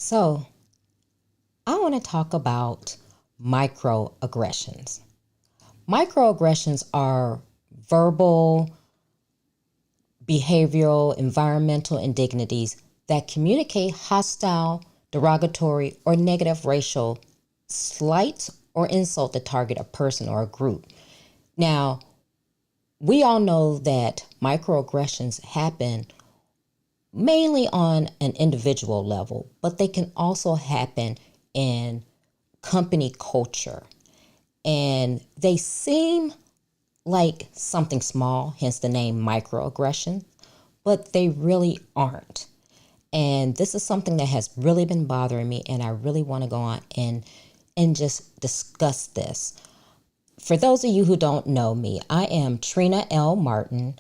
So, I want to talk about microaggressions. Microaggressions are verbal, behavioral, environmental indignities that communicate hostile, derogatory, or negative racial slights or insult that target a person or a group. Now, we all know that microaggressions happen mainly on an individual level, but they can also happen in company culture. And they seem like something small, hence the name microaggression, but they really aren't. And this is something that has really been bothering me, and I really want to go on and just discuss this. For those of you who don't know me, I am Trina L. Martin.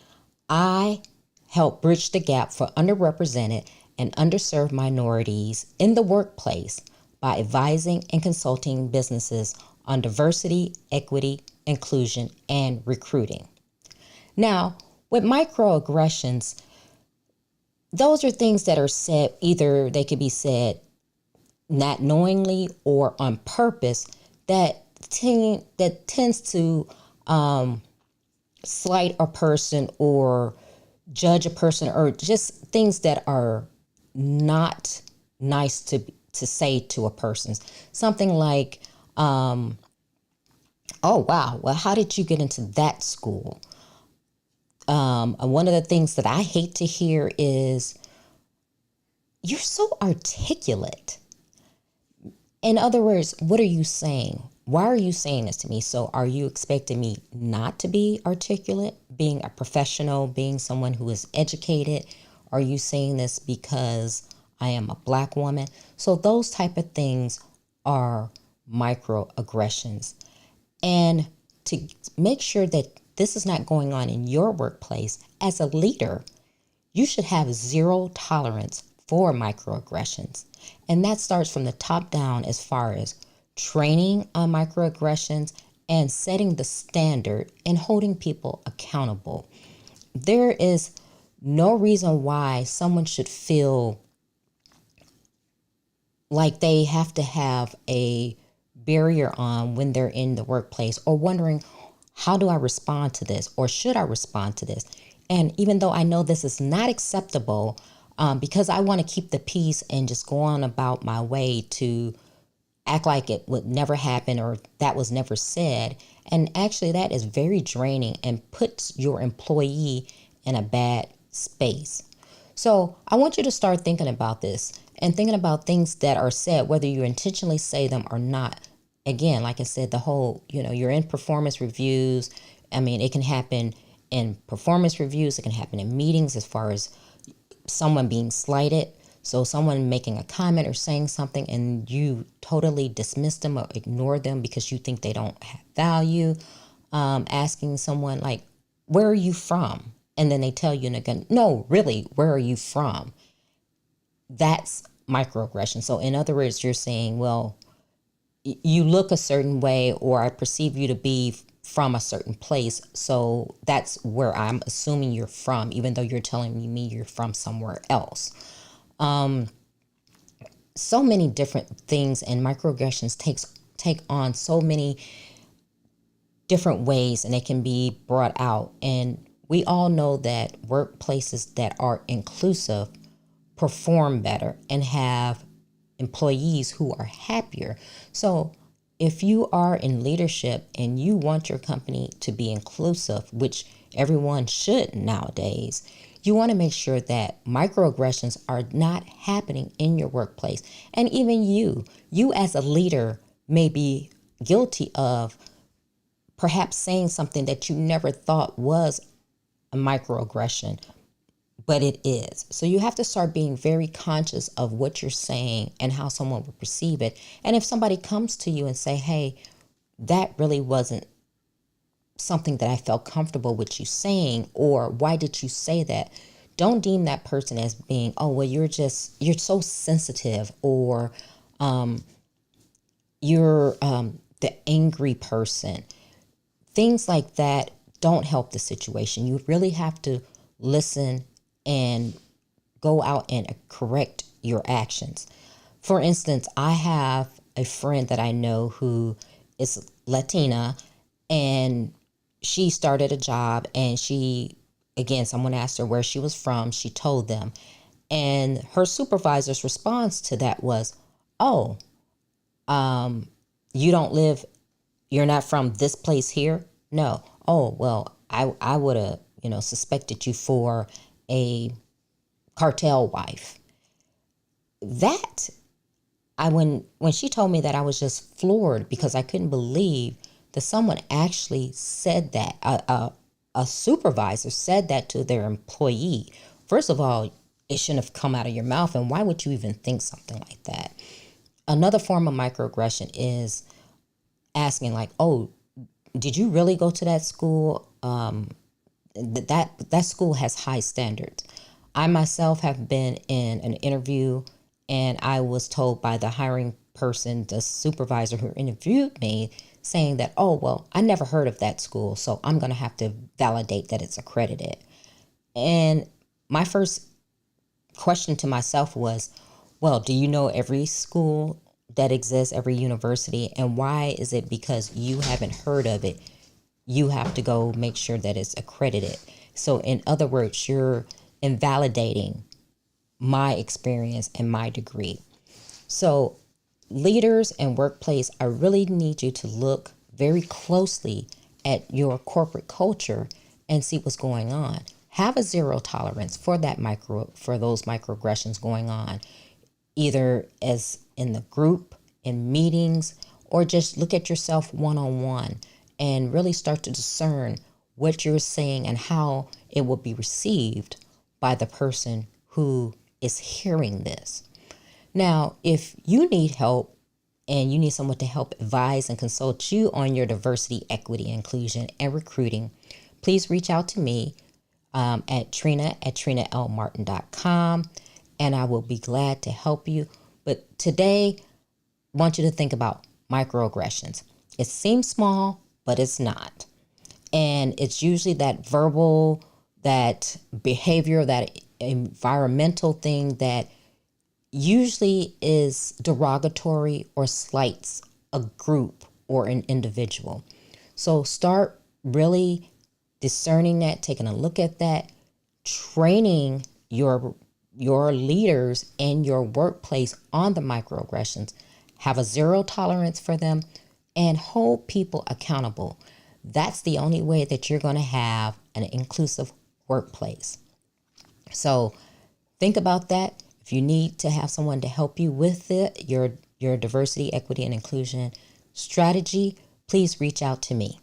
I help bridge the gap for underrepresented and underserved minorities in the workplace by advising and consulting businesses on diversity, equity, inclusion, and recruiting. Now, with microaggressions, those are things that are said, either they could be said not knowingly or on purpose, that tends to slight a person or judge a person, or just things that are not nice to say to a person. Something like, oh wow, well, how did you get into that school? One of the things that I hate to hear is, you're so articulate. In other words, what are you saying? Why are you saying this to me? So are you expecting me not to be articulate, being a professional, being someone who is educated? Are you saying this because I am a black woman? So those type of things are microaggressions. And to make sure that this is not going on in your workplace, as a leader, you should have zero tolerance for microaggressions. And that starts from the top down, as far as training on microaggressions and setting the standard and holding people accountable. There is no reason why someone should feel like they have to have a barrier on when they're in the workplace, or wondering, how do I respond to this, or should I respond to this? And even though I know this is not acceptable, because I want to keep the peace and just go on about my way to act like it would never happen or that was never said. And actually, that is very draining and puts your employee in a bad space. So I want you to start thinking about this and thinking about things that are said, whether you intentionally say them or not. Again, like I said, the whole, you're in performance reviews. I mean, it can happen in performance reviews. It can happen in meetings, as far as someone being slighted. So someone making a comment or saying something and you totally dismiss them or ignore them because you think they don't have value. Asking someone like, where are you from? And then they tell you, again, no, really, where are you from? That's microaggression. So in other words, you're saying, well, you look a certain way, or I perceive you to be from a certain place. So that's where I'm assuming you're from, even though you're telling me you're from somewhere else. So many different things, and microaggressions take on so many different ways, and they can be brought out. And we all know that workplaces that are inclusive perform better and have employees who are happier. So if you are in leadership and you want your company to be inclusive, which everyone should nowadays, you want to make sure that microaggressions are not happening in your workplace. And even you as a leader may be guilty of perhaps saying something that you never thought was a microaggression, but it is. So you have to start being very conscious of what you're saying and how someone will perceive it. And if somebody comes to you and say, hey, that really wasn't something that I felt comfortable with you saying, or why did you say that? Don't deem that person as being, oh, well, you're so sensitive, or you're the angry person. Things like that don't help the situation. You really have to listen and go out and correct your actions. For instance, I have a friend that I know who is Latina, and she started a job, and again, someone asked her where she was from. She told them. And her supervisor's response to that was, "Oh, you don't live, you're not from this place here?" No. "Oh, well, I would have, suspected you for a cartel wife." That when she told me that, I was just floored because I couldn't believe that someone actually said that. A supervisor said that to their employee. First of all, it shouldn't have come out of your mouth, and why would you even think something like that? Another form of microaggression is asking, like, "Oh, did you really go to that school? That school has high standards." I myself have been in an interview, and I was told by the hiring person, the supervisor who interviewed me, saying that, "Oh, well, I never heard of that school, so I'm going to have to validate that it's accredited." And my first question to myself was, well, do you know every school that exists, every university? And why is it because you haven't heard of it, you have to go make sure that it's accredited? So, in other words, you're invalidating my experience and my degree. So, leaders and workplace, I really need you to look very closely at your corporate culture and see what's going on. Have a zero tolerance for those microaggressions going on, either as in the group, in meetings, or just look at yourself one on one and really start to discern what you're saying and how it will be received by the person who is hearing this. Now, if you need help and you need someone to help advise and consult you on your diversity, equity, inclusion, and recruiting, please reach out to me at Trina@TrinaLMartin.com, and I will be glad to help you. But today, I want you to think about microaggressions. It seems small, but it's not. And it's usually that verbal, that behavior, that environmental thing that usually is derogatory or slights a group or an individual. So start really discerning that, taking a look at that, training your leaders in your workplace on the microaggressions. Have a zero tolerance for them and hold people accountable. That's the only way that you're going to have an inclusive workplace. So think about that. If you need to have someone to help you with your diversity, equity, and inclusion strategy, please reach out to me.